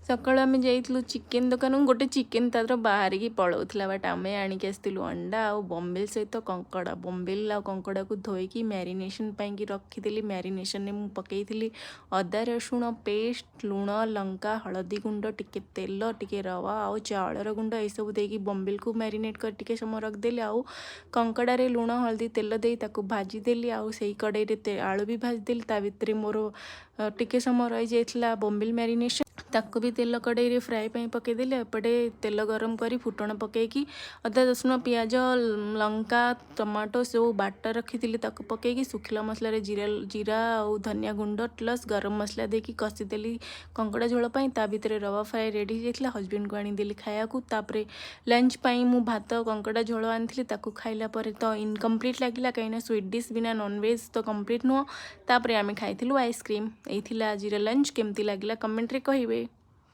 सकाळु आमे जाइतलु चिकेन दुकान गोटे चिकेन तार बाहर की पलाउला बट आम आणिक आसलु अंडा आ बम्बिल सहित कंकड़ा बम्बिल आ कंकड़ा को धोईकी मैरिनेशन की रखीदी मैरिनेशन में मुझे पकईली अदा रसुण पेस्ट लुण लंका हलदी गुंड टिके तेल टिके रवा आउ चाउलर गुंड यू देकी बम्बिल को मैरिनेट कर टिके समय रखदेली आउ कंकड़े लुण हलदी तेल दे भाजीदेली आउ से कड़े आलू भी भाजीदेली ता भितर मोर टिके समय रही जाइए बम्बिल मैरिनेशन ताको भी तेल कड़े फ्राए पकईदेली एपटे तेल गरम करी फुटण पकईकी अदा रसुण पियाज लंका टमाटो सब बाट रखी पकईकी सुखिला मसला जीरा जीरा और धनिया गुंड प्लस गरम मसला देकी कषिदेली कंकड़ा झोल ता भितर रवा फ्राए रेडी होता हजबैंड को आनीदेली खायाकू तापरे लंच पाई मु भात कंकड़ा झोल आनी खाइला पर तो इनकम्प्लीट लगिला कहीं स्वीट डिश बिना नॉनवेज तो कंप्लीट नुह तापरे आमे खाइथिलु आइसक्रीम। यही आज लंच केमती लगिला कमेंट रे कहिबे।